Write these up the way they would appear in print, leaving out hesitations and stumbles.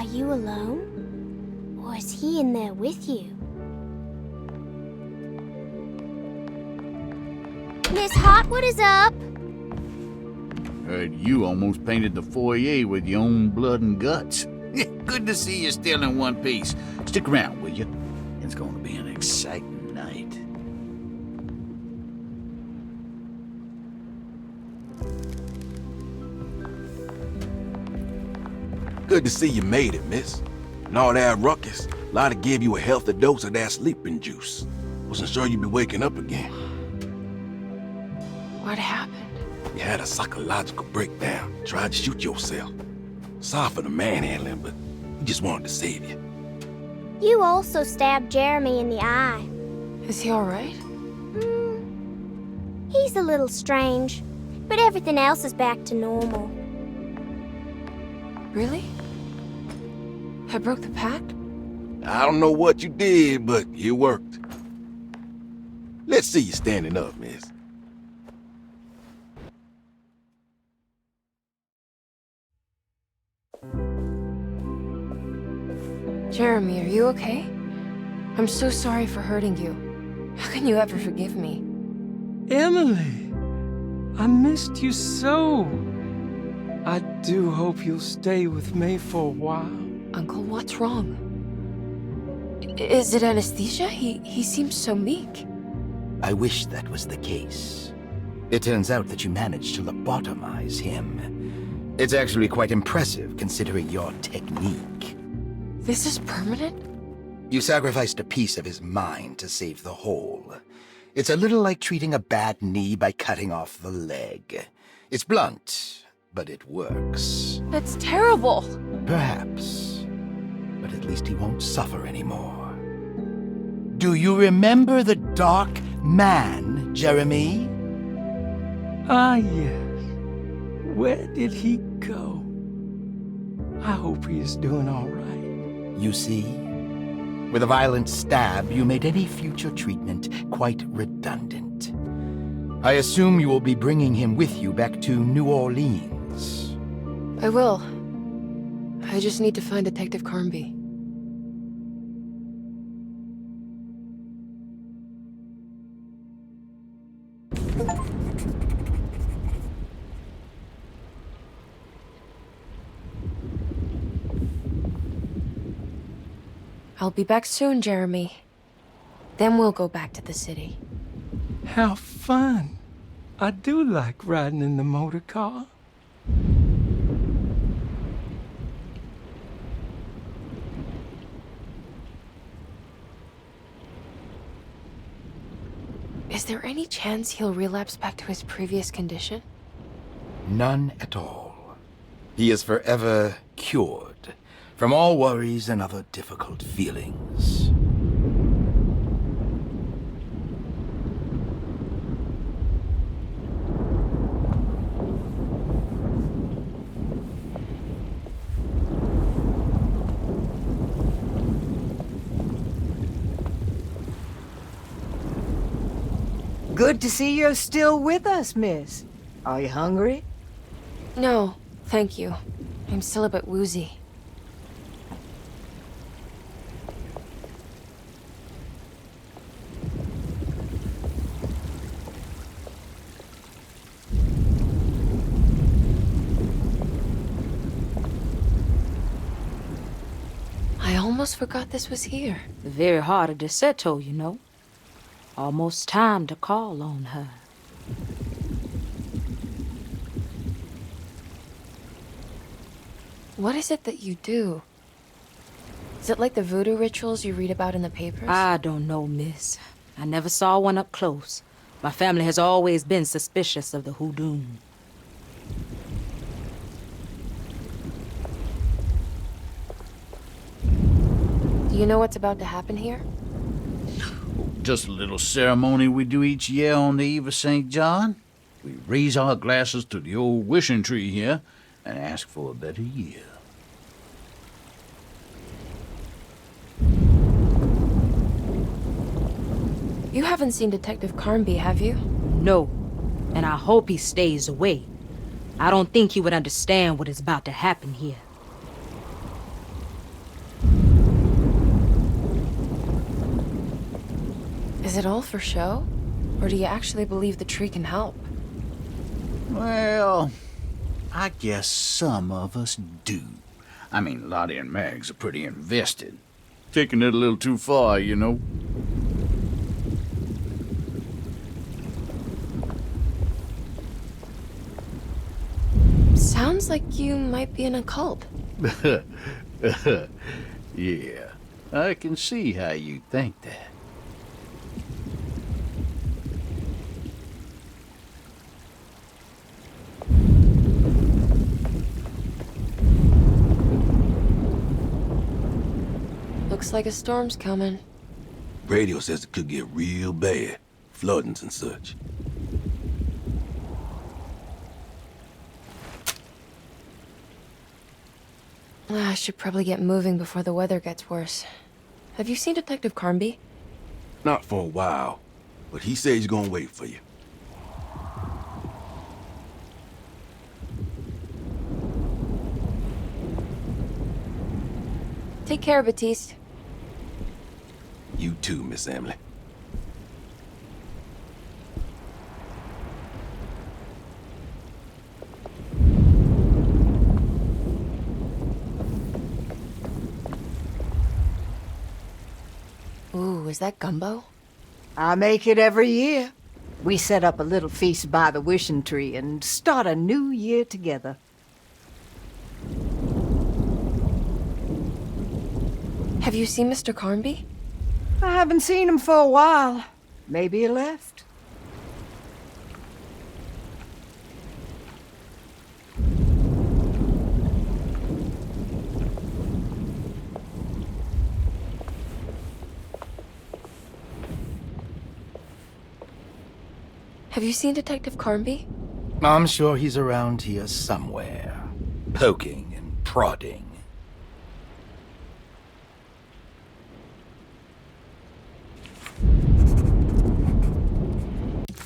Are you alone? Or is he in there with you? Miss Hotwood is up! Heard you almost painted the foyer with your own blood and guts. Good to see you still in one piece. Stick around, will you? It's going to be an exciting night. Good to see you made it, miss. And all that ruckus, Lotta gave you a healthy dose of that sleeping juice. Wasn't sure you'd be waking up again. What happened? You had a psychological breakdown. Tried to shoot yourself. Sorry for the manhandling, but he just wanted to save you. You also stabbed Jeremy in the eye. Is he alright? He's a little strange, but everything else is back to normal. Really? I broke the pact? I don't know what you did, but it worked. Let's see you standing up, miss. Jeremy, are you okay? I'm so sorry for hurting you. How can you ever forgive me? Emily, I missed you so. I do hope you'll stay with me for a while. Uncle, what's wrong? Is it anesthesia? He seems so meek. I wish that was the case. It turns out that you managed to lobotomize him. It's actually quite impressive considering your technique. This is permanent? You sacrificed a piece of his mind to save the whole. It's a little like treating a bad knee by cutting off the leg. It's blunt, but it works. That's terrible. Perhaps. But at least he won't suffer anymore. Do you remember the Dark Man, Jeremy? Ah, yes. Where did he go? I hope he is doing all right. You see? With a violent stab, you made any future treatment quite redundant. I assume you will be bringing him with you back to New Orleans. I will. I just need to find Detective Carnby. I'll be back soon, Jeremy. Then we'll go back to the city. How fun. I do like riding in the motor car. Is there any chance he'll relapse back to his previous condition? None at all. He is forever cured from all worries and other difficult feelings. Good to see you're still with us, miss. Are you hungry? No, thank you. I'm still a bit woozy. I almost forgot this was here. The very heart of DeSeto, you know. Almost time to call on her. What is it that you do? Is it like the voodoo rituals you read about in the papers? I don't know, miss. I never saw one up close. My family has always been suspicious of the hoodoo. Do you know what's about to happen here? Just a little ceremony we do each year on the eve of St. John. We raise our glasses to the old wishing tree here and ask for a better year. You haven't seen Detective Carnby, have you? No, and I hope he stays away. I don't think he would understand what is about to happen here. Is it all for show? Or do you actually believe the tree can help? Well, I guess some of us do. I mean, Lottie and Mags are pretty invested. Taking it a little too far, you know. Sounds like you might be in a cult. Yeah, I can see how you think that. Looks like a storm's coming. Radio says it could get real bad. Floodings and such. I should probably get moving before the weather gets worse. Have you seen Detective Carnby? Not for a while, but he says he's gonna wait for you. Take care, Batiste. You too, Miss Emily. Ooh, is that gumbo? I make it every year. We set up a little feast by the wishing tree and start a new year together. Have you seen Mr. Carnby? I haven't seen him for a while. Maybe he left. Have you seen Detective Carnby? I'm sure he's around here somewhere, poking and prodding.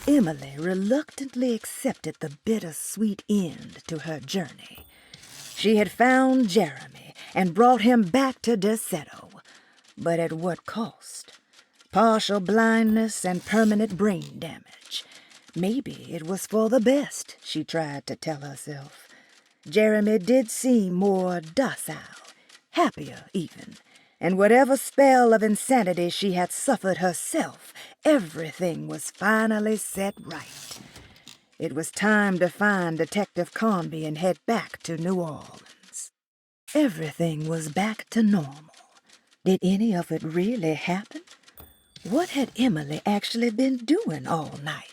Emily reluctantly accepted the bittersweet end to her journey. She had found Jeremy and brought him back to Derceto, but at what cost? Partial blindness and permanent brain damage. Maybe it was for the best, she tried to tell herself. Jeremy did seem more docile, happier even, and whatever spell of insanity she had suffered herself, everything was finally set right. It was time to find Detective Carnby and head back to New Orleans. Everything was back to normal. Did any of it really happen? What had Emily actually been doing all night?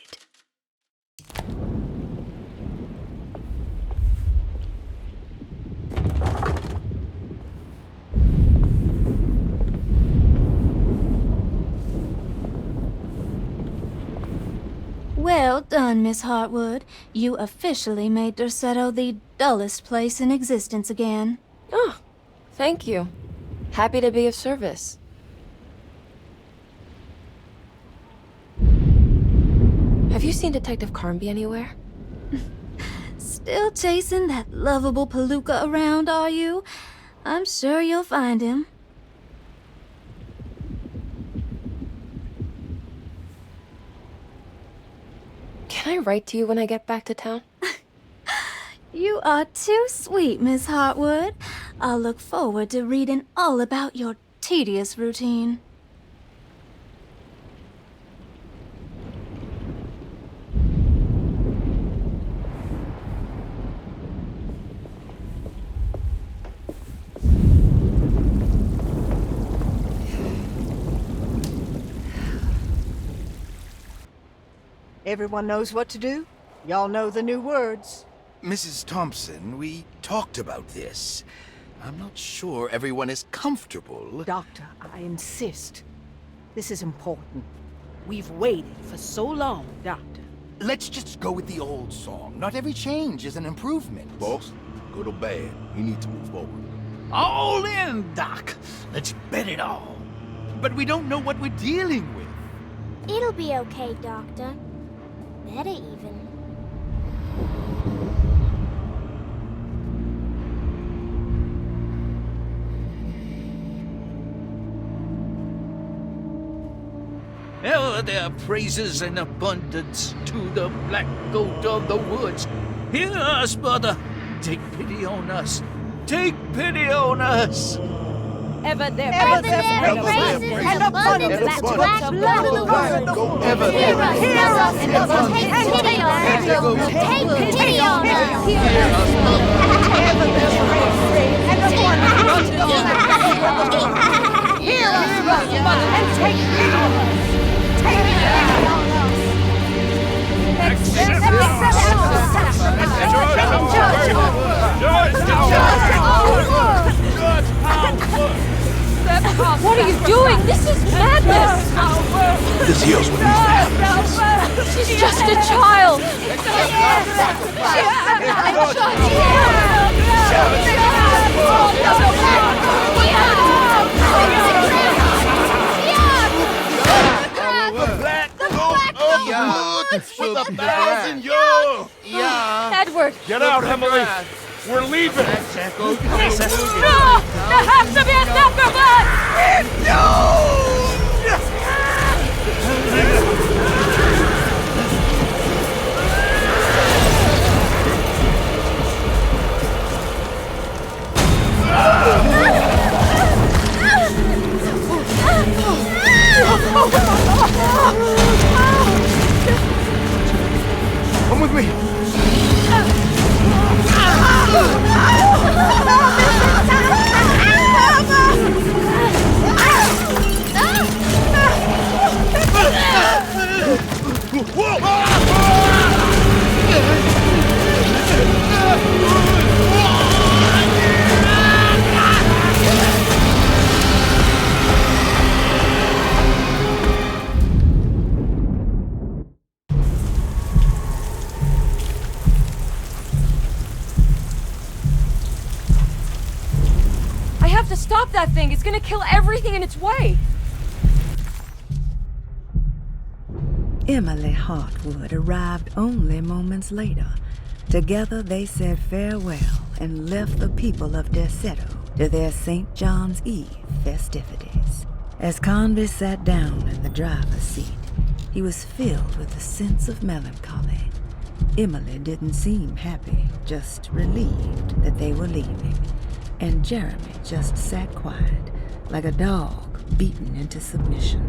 Well done, Miss Hartwood. You officially made Derceto the dullest place in existence again. Oh, thank you. Happy to be of service. Have you seen Detective Carnby anywhere? Still chasing that lovable palooka around, are you? I'm sure you'll find him. Can I write to you when I get back to town? You are too sweet, Miss Hartwood. I'll look forward to reading all about your tedious routine. Everyone knows what to do? Y'all know the new words. Mrs. Thompson, we talked about this. I'm not sure everyone is comfortable. Doctor, I insist. This is important. We've waited for so long, Doctor. Let's just go with the old song. Not every change is an improvement. Boss, good or bad, we need to move forward. All in, Doc. Let's bet it all. But we don't know what we're dealing with. It'll be okay, Doctor. Better even. Hello, Offer their praises in abundance to the black goat of the woods. Hear us, mother. Take pity on us. Take pity on us. Ever their praises and abundance to the black blood of the world. Ever Hear us, and take pity on us. Take pity on us. Ever their praise and abundance to the black blood of the world. Hear us, and take pity on us. Take pity on us. Accept the sacrifice and judge our world. What are you doing? This is madness! This here's what needs to happen. She's just a child! With 1,000 years! Edward! Get out, Emily! We're leaving! No! There has to be a sacrifice! Come with me. I have to stop that thing! It's gonna kill everything in its way! Emily Hartwood arrived only moments later. Together they said farewell and left the people of Derceto to their St. John's Eve festivities. As Convy sat down in the driver's seat, he was filled with a sense of melancholy. Emily didn't seem happy, just relieved that they were leaving. And Jeremy just sat quiet, like a dog beaten into submission.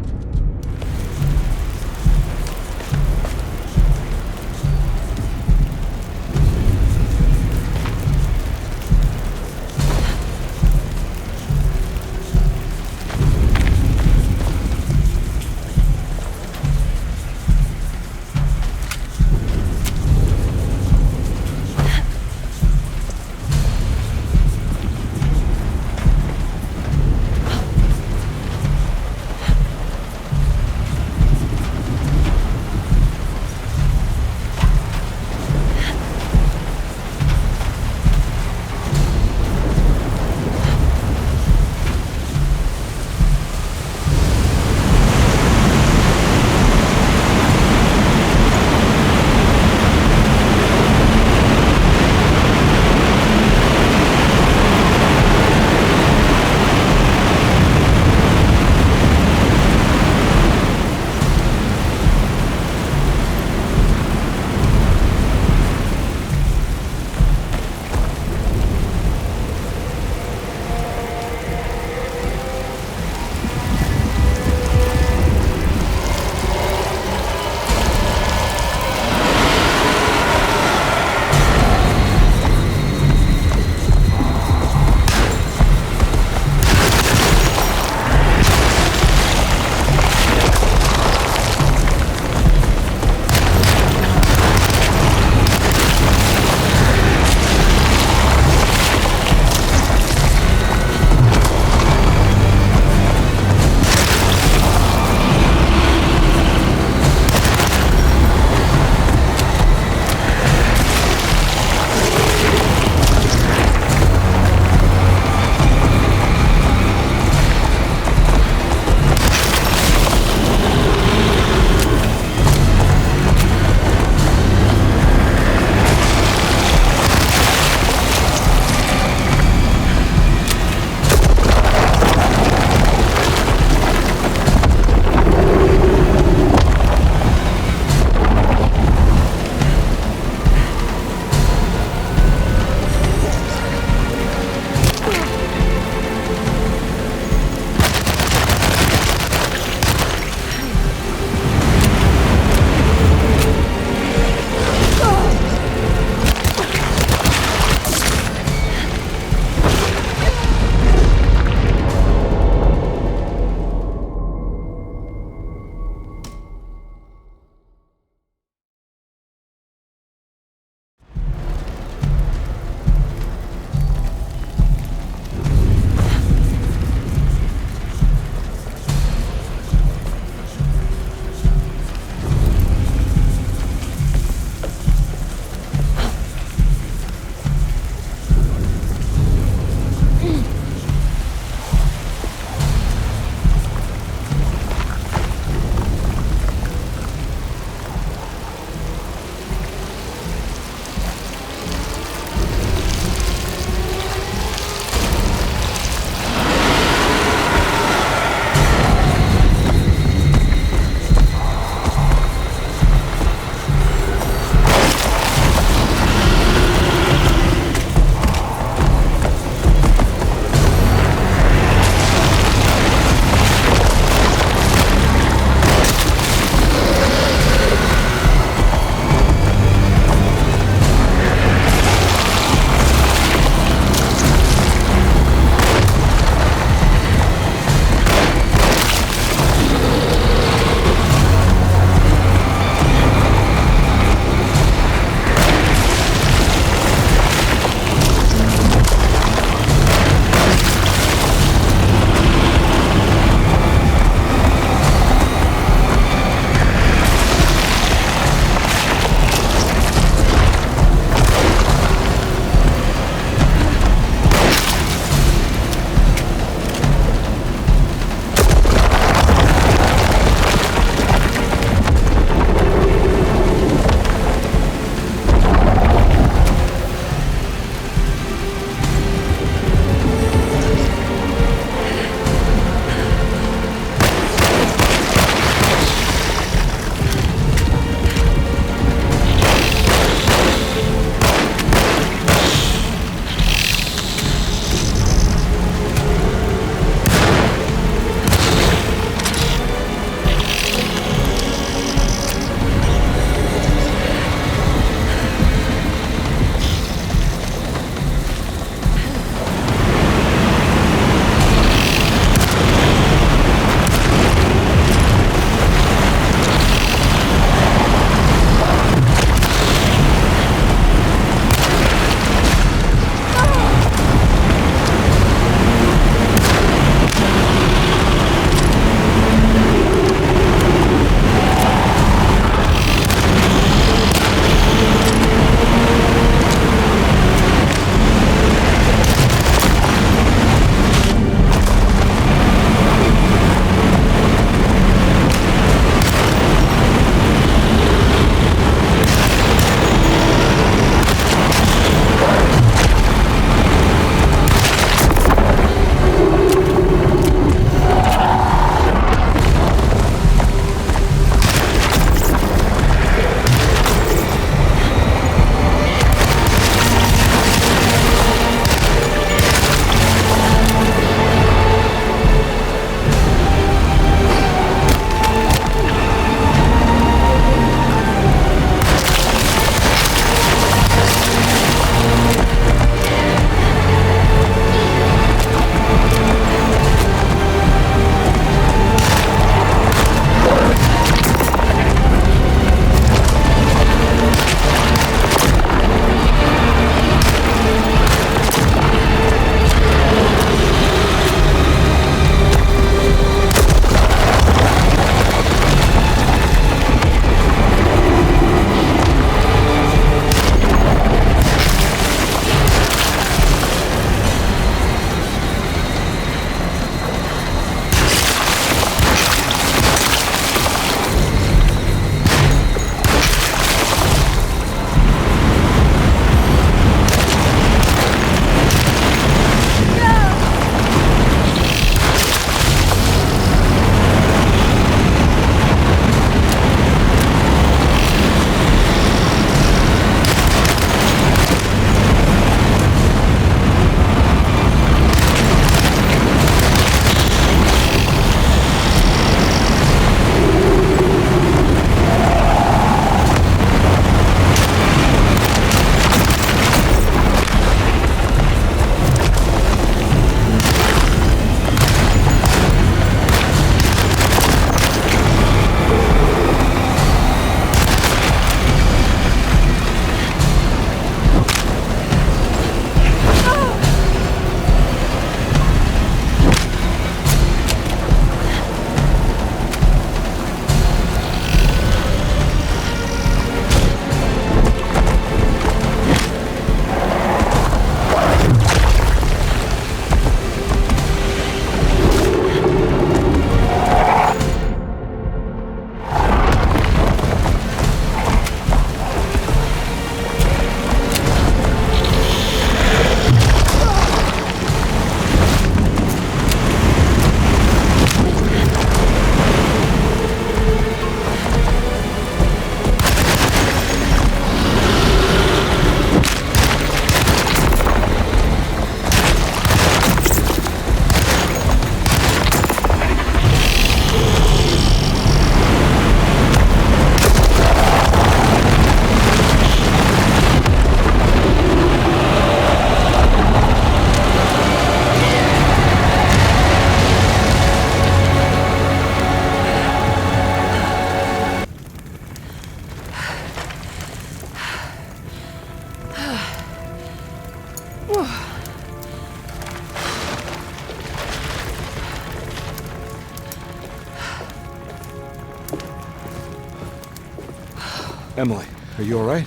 Emily, are you all right?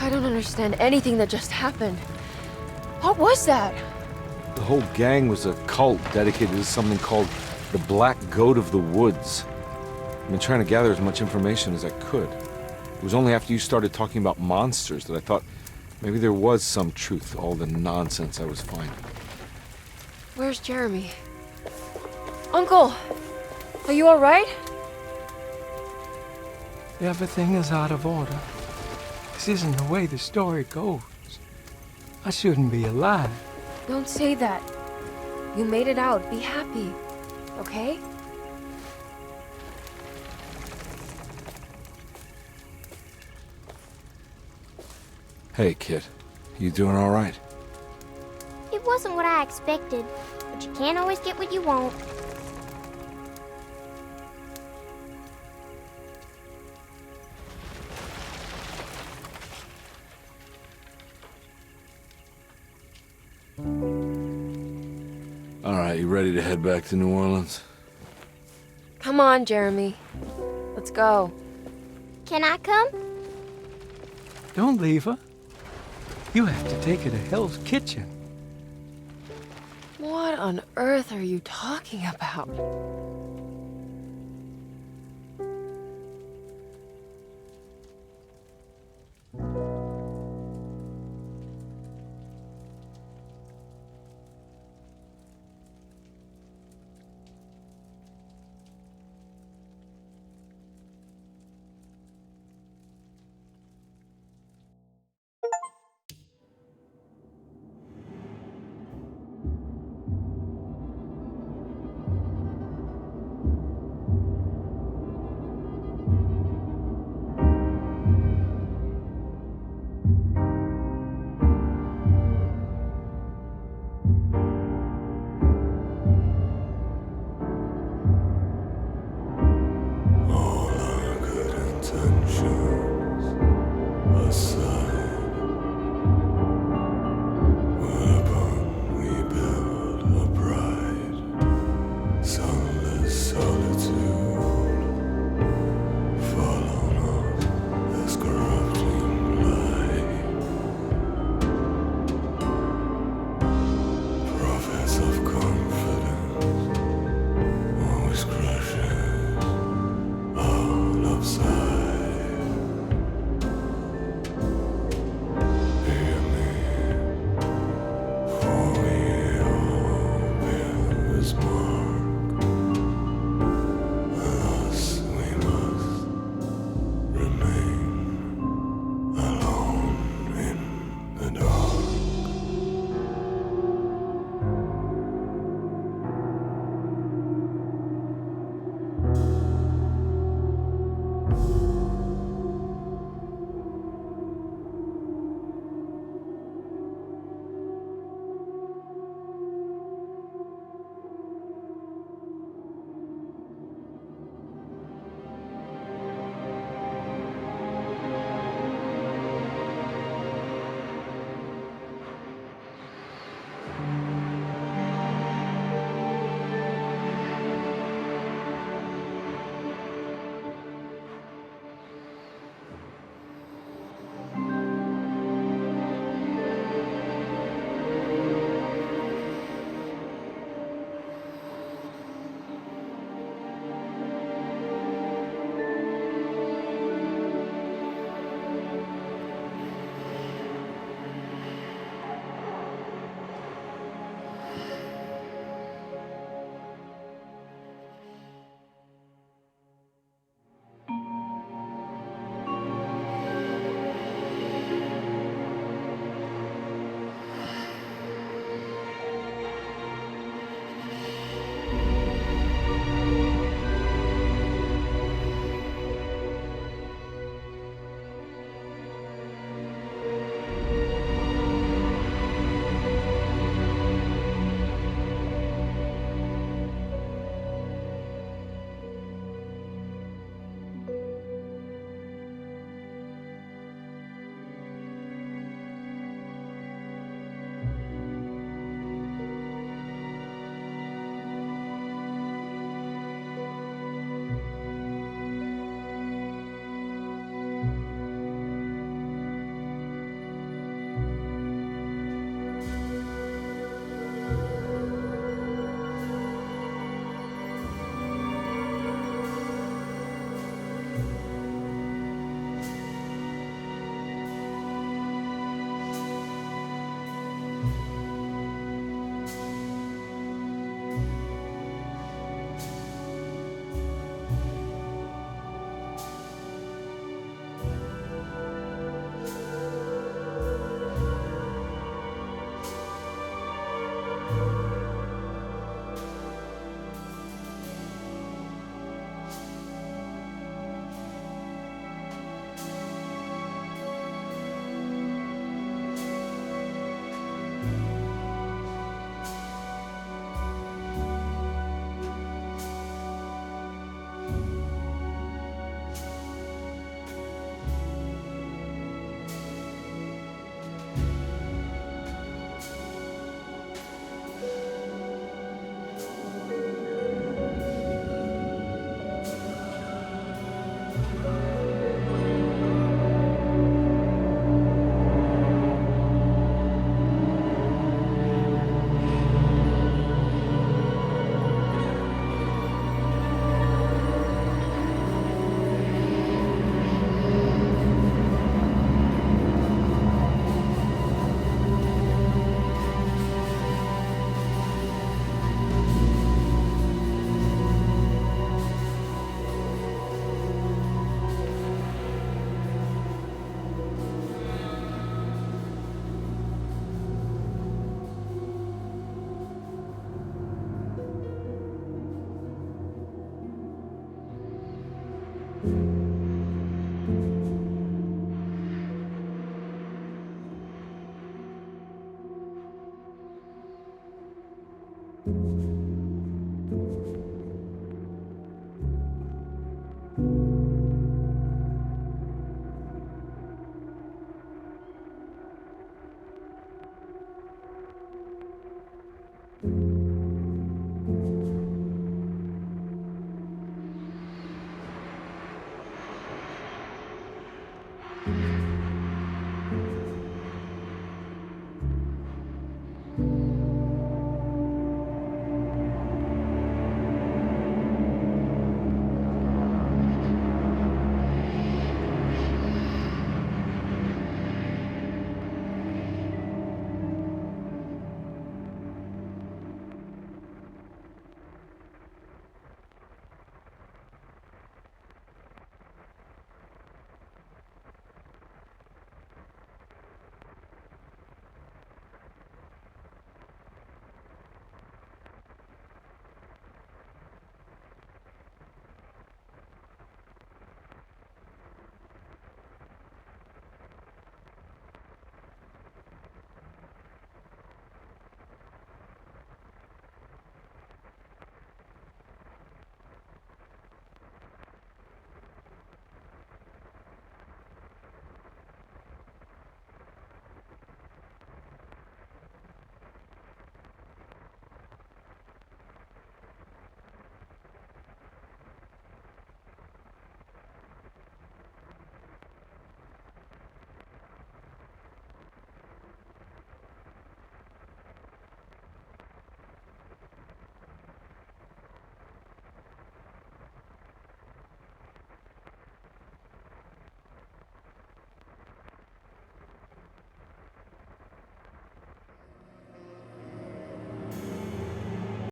I don't understand anything that just happened. What was that? The whole gang was a cult dedicated to something called the Black Goat of the Woods. I've been trying to gather as much information as I could. It was only after you started talking about monsters that I thought maybe there was some truth to all the nonsense I was finding. Where's Jeremy? Uncle! Are you alright? Everything is out of order. This isn't the way the story goes. I shouldn't be alive. Don't say that. You made it out. Be happy. Okay? Hey, kid. You doing all right? It wasn't what I expected, but you can't always get what you want. All right, you ready to head back to New Orleans? Come on, Jeremy. Let's go. Can I come? Don't leave her. You have to take her to Hell's Kitchen. What on earth are you talking about?